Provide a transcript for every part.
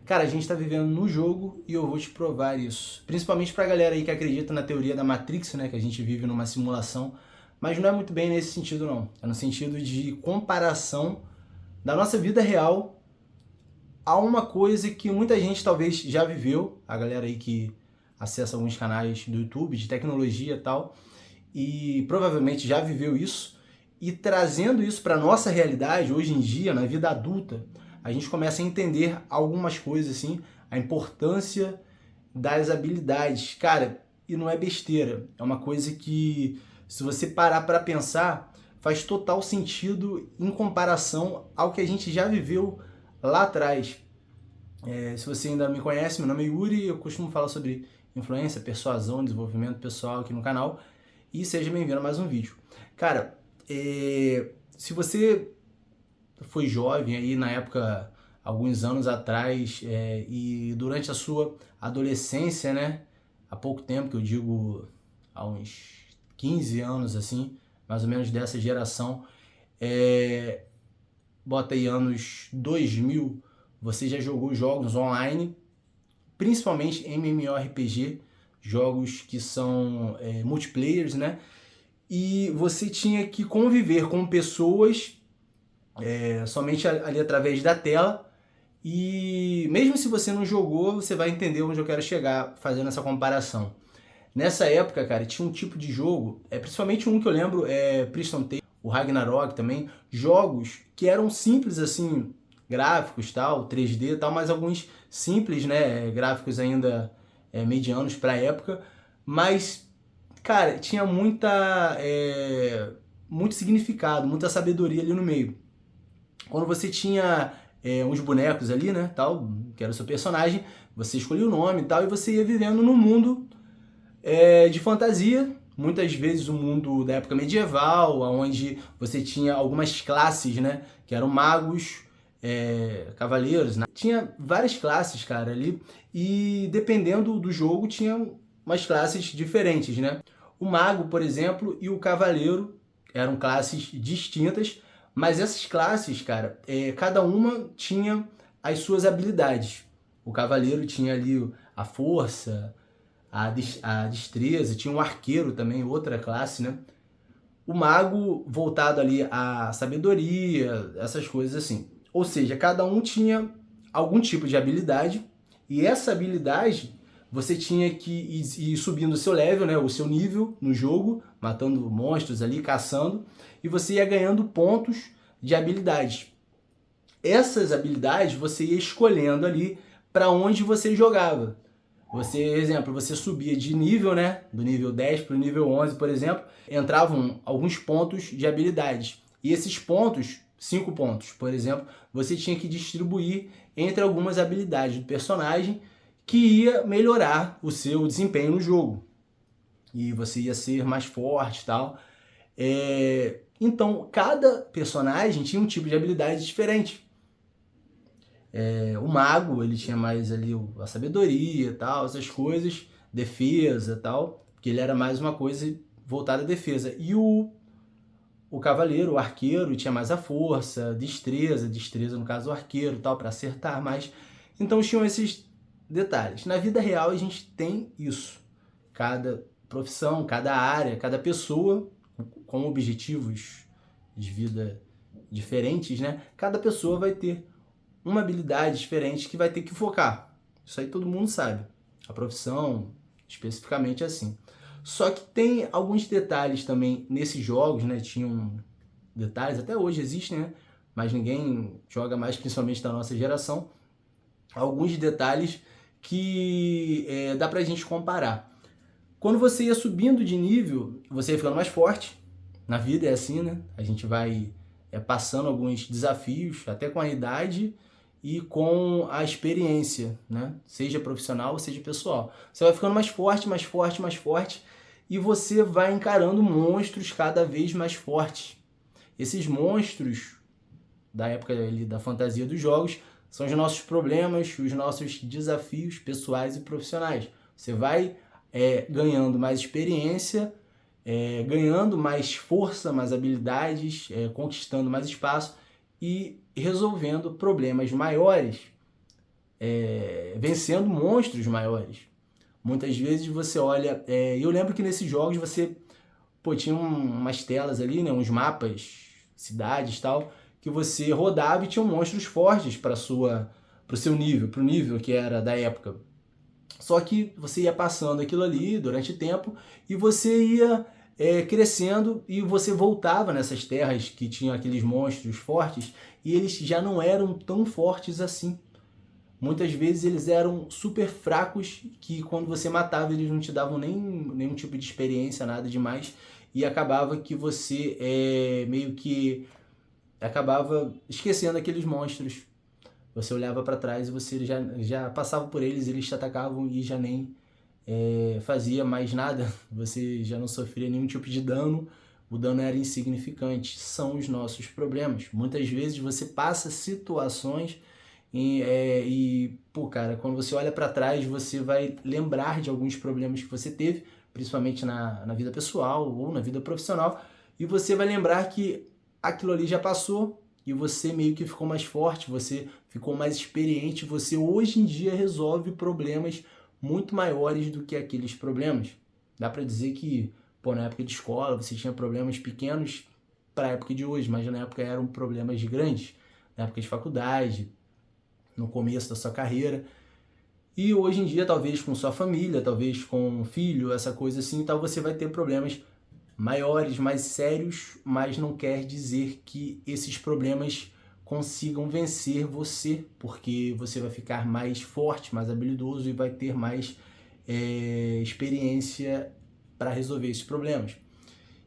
Cara, a gente tá vivendo no jogo e eu vou te provar isso. Principalmente pra galera aí que acredita na teoria da Matrix, né? Que a gente vive numa simulação. Mas não é muito bem nesse sentido, não. É no sentido de comparação da nossa vida real a uma coisa que muita gente talvez já viveu. A galera aí que acessa alguns canais do YouTube de tecnologia e tal. E provavelmente já viveu isso. E trazendo isso para nossa realidade, hoje em dia, na vida adulta, a gente começa a entender algumas coisas, assim, a importância das habilidades. Cara, e não é besteira, é uma coisa que, se você parar para pensar, faz total sentido em comparação ao que a gente já viveu lá atrás. Se você ainda não me conhece, meu nome é Yuri, eu costumo falar sobre influência, persuasão, desenvolvimento pessoal aqui no canal, e seja bem-vindo a mais um vídeo. Cara, se você foi jovem aí na época, alguns anos atrás, e durante a sua adolescência, né? Há pouco tempo, que eu digo há uns 15 anos, assim, mais ou menos dessa geração, bota aí anos 2000, você já jogou jogos online, principalmente MMORPG, jogos que são multiplayers, né? E você tinha que conviver com pessoas somente ali através da tela. E mesmo se você não jogou, você vai entender onde eu quero chegar fazendo essa comparação. Nessa época, cara, tinha um tipo de jogo, principalmente um que eu lembro, Priston Tale, o Ragnarok também, jogos que eram simples assim, gráficos tal, 3D e tal, mas alguns simples, né, gráficos ainda medianos para a época, mas, cara, tinha muito significado, muita sabedoria ali no meio. Quando você tinha uns bonecos ali, né, tal, que era o seu personagem, você escolhia o nome e tal, e você ia vivendo num mundo de fantasia, muitas vezes um mundo da época medieval, onde você tinha algumas classes, né, que eram magos, cavaleiros, né? Tinha várias classes, cara, ali, e dependendo do jogo tinha umas classes diferentes, né? O mago, por exemplo, e o cavaleiro eram classes distintas, mas essas classes, cara, cada uma tinha as suas habilidades. O cavaleiro tinha ali a força, a destreza, tinha um arqueiro também, outra classe, né? O mago voltado ali à sabedoria, essas coisas assim. Ou seja, cada um tinha algum tipo de habilidade, e essa habilidade você tinha que ir subindo o seu level, né, o seu nível no jogo, matando monstros ali, caçando, e você ia ganhando pontos de habilidade. Essas habilidades você ia escolhendo ali para onde você jogava. Você, exemplo, você subia de nível, né, do nível 10 para o nível 11, por exemplo, entravam alguns pontos de habilidades. E esses pontos, 5 pontos, por exemplo, você tinha que distribuir entre algumas habilidades do personagem que ia melhorar o seu desempenho no jogo. E você ia ser mais forte e tal. Então, cada personagem tinha um tipo de habilidade diferente. O mago, ele tinha mais ali a sabedoria e tal, essas coisas, defesa e tal, porque ele era mais uma coisa voltada à defesa. E o cavaleiro, o arqueiro, tinha mais a força, destreza no caso o arqueiro, tal, para acertar mais. Então tinham esses detalhes. Na vida real a gente tem isso. Cada profissão, cada área, cada pessoa com objetivos de vida diferentes, né? Cada pessoa vai ter uma habilidade diferente que vai ter que focar. Isso aí todo mundo sabe. A profissão, especificamente, é assim. Só que tem alguns detalhes também nesses jogos, né? Tinham detalhes, até hoje existem, né? Mas ninguém joga mais, principalmente da nossa geração. Alguns detalhes que dá pra gente comparar. Quando você ia subindo de nível, você ia ficando mais forte. Na vida é assim, né? A gente vai passando alguns desafios, até com a idade e com a experiência, né? Seja profissional ou seja pessoal. Você vai ficando mais forte, mais forte, mais forte, e você vai encarando monstros cada vez mais fortes. Esses monstros da época ali da fantasia dos jogos são os nossos problemas, os nossos desafios pessoais e profissionais. Você vai ganhando mais experiência, ganhando mais força, mais habilidades, conquistando mais espaço e resolvendo problemas maiores vencendo monstros maiores. Muitas vezes você olha... eu lembro que nesses jogos você... tinha umas telas ali, né? Uns mapas, cidades e tal, que você rodava e tinham monstros fortes para o seu nível, para o nível que era da época. Só que você ia passando aquilo ali durante o tempo e você ia crescendo e você voltava nessas terras que tinham aqueles monstros fortes e eles já não eram tão fortes assim. Muitas vezes eles eram super fracos, que quando você matava eles não te davam nenhum tipo de experiência, nada demais, e acabava que você meio que acabava esquecendo aqueles monstros. Você olhava para trás e você já passava por eles, eles te atacavam e já nem fazia mais nada, você já não sofria nenhum tipo de dano, o dano era insignificante. São os nossos problemas. Muitas vezes você passa situações pô, cara, quando você olha para trás, você vai lembrar de alguns problemas que você teve, principalmente na vida pessoal ou na vida profissional, e você vai lembrar que aquilo ali já passou e você meio que ficou mais forte, você ficou mais experiente, você hoje em dia resolve problemas muito maiores do que aqueles problemas. Dá para dizer que, pô, na época de escola você tinha problemas pequenos para a época de hoje, mas na época eram problemas grandes, na época de faculdade, no começo da sua carreira. E hoje em dia, talvez com sua família, talvez com um filho, essa coisa assim, tal, você vai ter problemas maiores, mais sérios, mas não quer dizer que esses problemas consigam vencer você, porque você vai ficar mais forte, mais habilidoso e vai ter mais experiência para resolver esses problemas.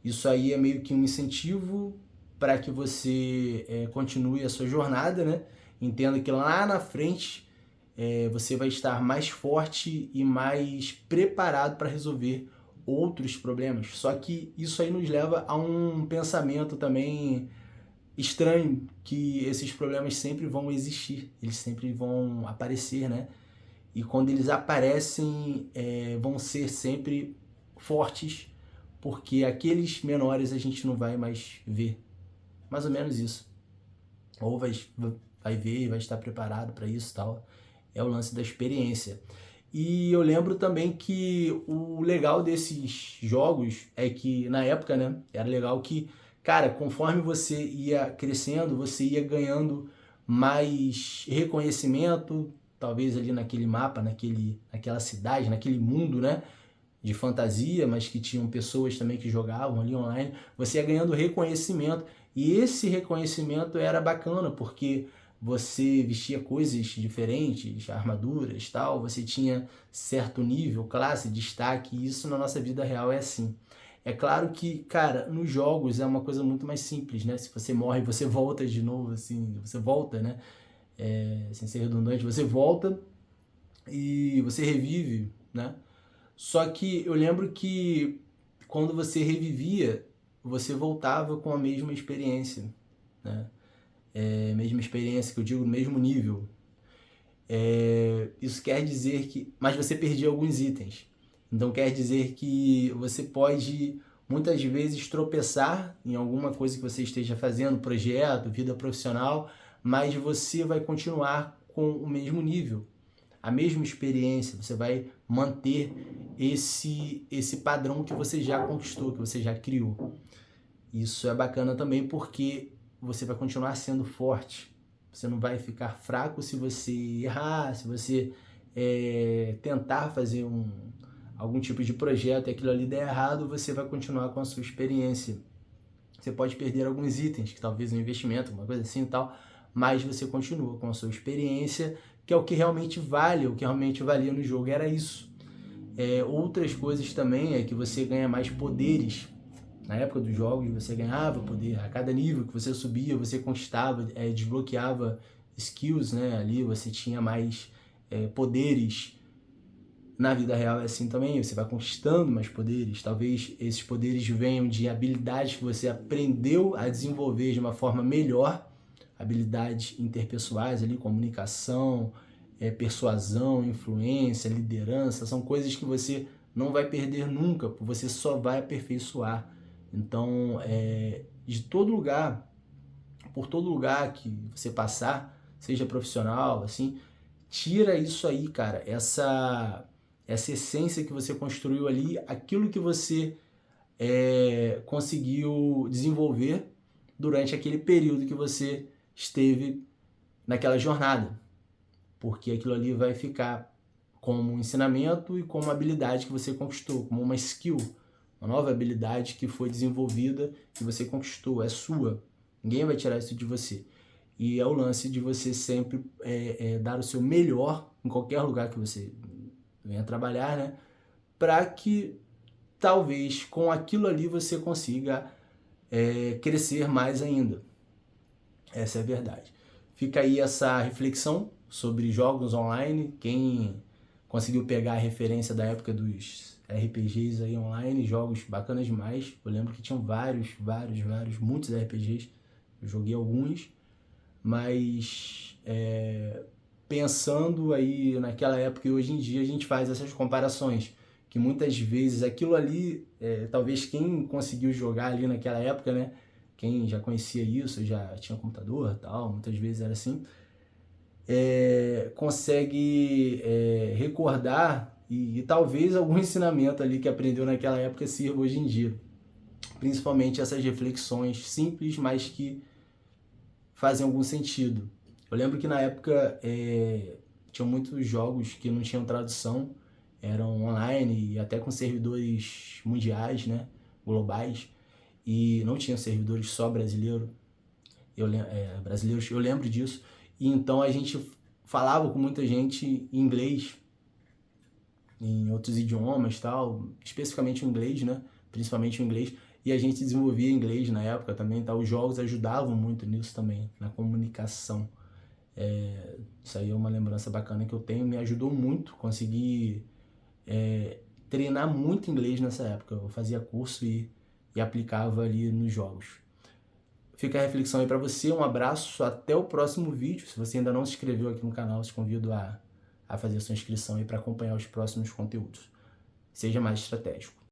Isso aí é meio que um incentivo para que você continue a sua jornada, né? Entenda que lá na frente você vai estar mais forte e mais preparado para resolver outros problemas. Só que isso aí nos leva a um pensamento também estranho, que esses problemas sempre vão existir, eles sempre vão aparecer, né? E quando eles aparecem, vão ser sempre fortes, porque aqueles menores a gente não vai mais ver. Mais ou menos isso. Ou vai ver e vai estar preparado para isso e tal. É o lance da experiência. E eu lembro também que o legal desses jogos é que, na época, né, era legal que, cara, conforme você ia crescendo, você ia ganhando mais reconhecimento, talvez ali naquele mapa, naquela cidade, naquele mundo, né, de fantasia, mas que tinham pessoas também que jogavam ali online, você ia ganhando reconhecimento. E esse reconhecimento era bacana, porque você vestia coisas diferentes, armaduras, tal, você tinha certo nível, classe, destaque, e isso na nossa vida real é assim. É claro que, cara, nos jogos é uma coisa muito mais simples, né? Se você morre, você volta de novo, assim, você volta, né? Sem ser redundante, você volta e você revive, né? Só que eu lembro que quando você revivia, você voltava com a mesma experiência, né? Mesma experiência, que eu digo, mesmo nível. Isso quer dizer que... Mas você perdia alguns itens. Então quer dizer que você pode, muitas vezes, tropeçar em alguma coisa que você esteja fazendo, projeto, vida profissional, mas você vai continuar com o mesmo nível, a mesma experiência, você vai manter esse padrão que você já conquistou, que você já criou. Isso é bacana também porque você vai continuar sendo forte. Você não vai ficar fraco se você errar, se você tentar fazer algum tipo de projeto e aquilo ali der errado, você vai continuar com a sua experiência. Você pode perder alguns itens, que talvez um investimento, uma coisa assim e tal, mas você continua com a sua experiência, que é o que realmente vale, o que realmente valia no jogo era isso. Outras coisas também é que você ganha mais poderes. Na época dos jogos você ganhava poder, a cada nível que você subia, você conquistava, desbloqueava skills, né? Ali você tinha mais poderes. Na vida real é assim também, você vai conquistando mais poderes. Talvez esses poderes venham de habilidades que você aprendeu a desenvolver de uma forma melhor, habilidades interpessoais ali, comunicação, persuasão, influência, liderança, são coisas que você não vai perder nunca, você só vai aperfeiçoar. Então, de todo lugar, por todo lugar que você passar, seja profissional, assim, tira isso aí, cara, essa essência que você construiu ali, aquilo que você conseguiu desenvolver durante aquele período que você esteve naquela jornada, porque aquilo ali vai ficar como um ensinamento e como uma habilidade que você conquistou, como uma skill, uma nova habilidade que foi desenvolvida, que você conquistou, é sua. Ninguém vai tirar isso de você. E é o lance de você sempre dar o seu melhor em qualquer lugar que você venha trabalhar, né? Para que talvez com aquilo ali você consiga crescer mais ainda. Essa é a verdade. Fica aí essa reflexão sobre jogos online. Quem conseguiu pegar a referência da época dos RPGs aí online, jogos bacanas demais. Eu lembro que tinham muitos RPGs. Eu joguei alguns, mas pensando aí naquela época e hoje em dia a gente faz essas comparações, que muitas vezes aquilo ali, talvez quem conseguiu jogar ali naquela época, né, quem já conhecia isso, já tinha computador e tal, muitas vezes era assim, consegue recordar e talvez algum ensinamento ali que aprendeu naquela época sirva hoje em dia. Principalmente essas reflexões simples, mas que fazem algum sentido. Eu lembro que na época tinha muitos jogos que não tinham tradução, eram online e até com servidores mundiais, né, globais, e não tinham servidores só brasileiros, eu lembro disso. E então a gente falava com muita gente em inglês, em outros idiomas, tal, especificamente o inglês, né, principalmente o inglês, e a gente desenvolvia inglês na época também, tá? Os jogos ajudavam muito nisso também, na comunicação. Isso aí é uma lembrança bacana que eu tenho, me ajudou muito, consegui treinar muito inglês nessa época. Eu fazia curso e aplicava ali nos jogos. Fica a reflexão aí para você, um abraço, até o próximo vídeo. Se você ainda não se inscreveu aqui no canal, te convido a fazer a sua inscrição aí para acompanhar os próximos conteúdos. Seja mais estratégico.